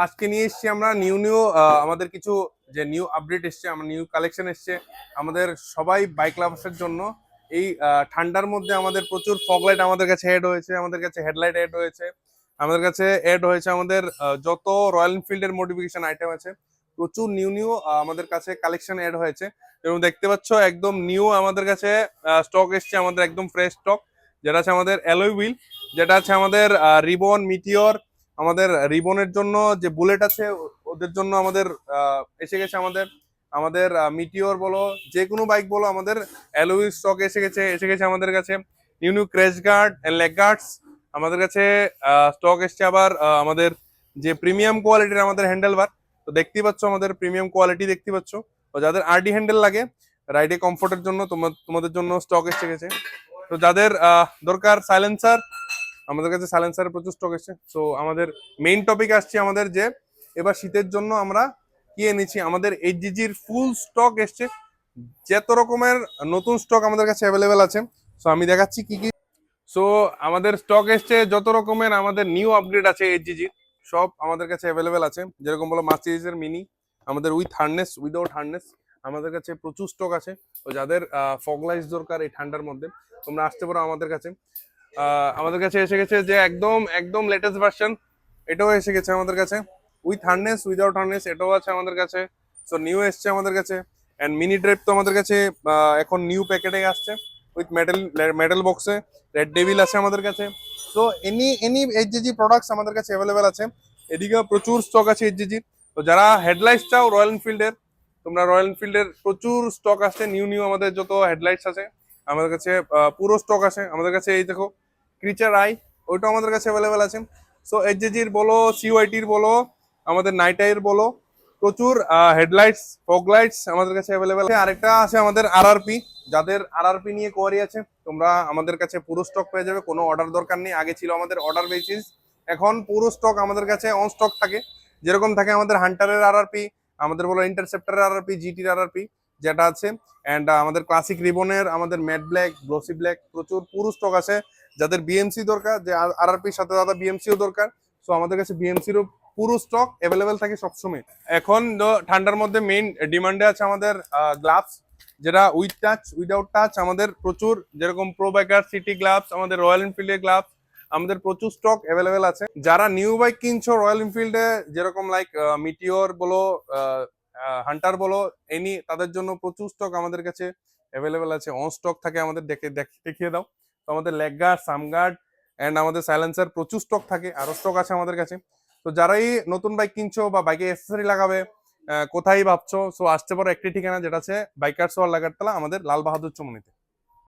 আজকে নিয়ে এসেছি আমরা নিউ আমাদের কিছু যে নিউ আপডেট এসছে, আমরা নিউ কালেকশন এসছে আমাদের সবাই বাইক লাভার্সের জন্য। এই ঠান্ডার মধ্যে আমাদের প্রচুর ফগ লাইট আমাদের কাছে অ্যাড হয়েছে, আমাদের কাছে হেডলাইট অ্যাড হয়েছে, আমাদের কাছে অ্যাড হয়েছে আমাদের যত রয়্যাল এনফিল্ডের মডিফিকেশন আইটেম আছে প্রচুর নিউ আমাদের কাছে কালেকশন অ্যাড হয়েছে। এবং দেখতে পাচ্ছ একদম নিউ আমাদের কাছে স্টক এসছে, আমাদের একদম ফ্রেশ স্টক, যেটা আছে আমাদের অ্যালয় হুইল, যেটা আছে আমাদের রিবন মিটিওর, আমাদের রিবনের জন্য যে বুলেট আছে ওদের জন্য আমাদের এসে গেছে আমাদের আমাদের মিটিওর বলো যে কোনো বাইক বলো আমাদের অ্যালয় স্টক এসে গেছে আমাদের কাছে। New crash guard and leg guards আমাদের কাছে স্টক এসছে। আবার আমাদের যে প্রিমিয়াম কোয়ালিটির আমাদের হ্যান্ডেল বার, তো দেখতেই পাচ্ছ আমাদের প্রিমিয়াম কোয়ালিটি দেখতে পাচ্ছ। তো যাদের আরডি হ্যান্ডেল লাগে রাইডে কমফোর্টের জন্য তোমাদের জন্য স্টক এসে গেছে। তো যাদের দরকার সাইলেন্সার, আমাদের কাছে সাইলেন্সারের প্রচুর স্টক এসেছে। সো আমাদের মেইন টপিক আসছে আমাদের যে এবার শীতের জন্য আমরা কি এনেছি, আমাদের এইচজিজির ফুল স্টক এসছে, যত রকমের নতুন স্টক আমাদের কাছে অ্যাভেলেবেল আছে। সো আমি দেখাচ্ছি কি কি। সো আমাদের স্টক এসছে যত রকমের আমাদের নিউ আপগ্রেড আছে এইচজিজির, সব আমাদের কাছে অ্যাভেলেবেল আছে। যেরকম বলো মার্সিডিজের মিনি, আমাদের উইথ হার্নেস উইদাউট হার্নেস আমাদের কাছে প্রচুর স্টক আছে। তো যাদের ফগ লাইটস দরকার এই ঠান্ডার মধ্যে তোমরা আসতে পারো আমাদের কাছে। আমাদের কাছে এসে গেছে যে একদম একদম লেটেস্ট ভার্সন, এটাও এসে গেছে আমাদের কাছে উইথ হার্নেস উইদাউট হার্নেস, এটাও আছে আমাদের কাছে। সো নিউ এসছে আমাদের কাছে। এন্ড মিনি ড্রাইভ তো আমাদের কাছে এখন নিউ প্যাকেটে আসছে উইথ মেটাল বক্সে। রেড ডেভিল আছে আমাদের কাছে। তো এনি এইচজিজি প্রোডাক্টস আমাদের কাছে অ্যাভেলেবেল আছে। এদিকে প্রচুর স্টক আছে এইচজিজি। তো যারা হেডলাইটস চাও রয়্যাল এনফিল্ডের, তোমরা রয়্যাল এনফিল্ডের প্রচুর স্টক আছে, নিউ আমাদের যত হেডলাইটস আছে আমাদের কাছে পুরো স্টক আছে আমাদের কাছে। এই দেখো ক্রিচার আই, ওইটাও আমাদের কাছে অ্যাভেলেবেল আছে। সো এইচজিজির বলো সিওয়াইটির বলো আমাদের নাইট আইয়ের বলো প্রচুর হেডলাইটস ফগ লাইটস আমাদের কাছে অ্যাভেলেবেল আছে। আরেকটা আছে আমাদের আরআরপি, যাদের আরআরপি নিয়ে কোয়ারি আছে তোমরা আমাদের কাছে পুরো স্টক পেয়ে যাবে, কোনো অর্ডার দরকার নেই। আগে ছিল আমাদের অর্ডার বেসিস, এখন পুরো স্টক আমাদের কাছে অন স্টক থাকে। যেরকম থাকে আমাদের হান্টারের আরআরপি, আমাদের বলো ইন্টারসেপ্টারের আরআরপি, জিটির আরআরপি যেটা আছে। অ্যান্ড আমাদের ক্লাসিক রিবনের আমাদের ম্যাট ব্ল্যাক গ্লোসি ব্ল্যাক প্রচুর পুরো স্টক আছে। যাদের বিএমসি দরকার, যে আরআরপির সাথে দাদা বিএমসিও দরকার, সো আমাদের কাছে বিএমসিরও পুরো স্টক অ্যাভেলেবেল থাকে সবসময়। এখন ঠান্ডার মধ্যে মেইন ডিমান্ডে আছে আমাদের গ্লাভস, যেটা উইথ টাচ উইদাউট টাচ আমাদের প্রচুর, যেরকম প্রো বাইকার সিটি গ্লাভস, আমাদের রয়্যাল এনফিল্ডের গ্লাভস আমাদের প্রচুর স্টক অ্যাভেলেবেল আছে। যারা নিউ বাইক কিনছো রয়্যাল এনফিল্ডে, যেরকম লাইক মিটিওর বলো হান্টার বলো এনি, তাদের জন্য প্রচুর স্টক আমাদের কাছে অ্যাভেলেবেল আছে, অন স্টক থাকে আমাদের। দেখিয়ে দাও। তো আমাদের লেগ গার্ড সামগার্ড এন্ড আমাদের সাইলেন্সার প্রচুর স্টক থাকে, আরো স্টক আছে আমাদের কাছে। তো যারাই নতুন বাইক কিনছো বা বাইকে অ্যাক্সেসরি লাগাবে, কোথায় ভাবছো, সো আসতে পারো একটি ঠিকানা, যেটা আছে বাইকার্স ওয়ার্ল্ড লাগারতলা, আমাদের লাল বাহাদুর চৌমুহনীতে।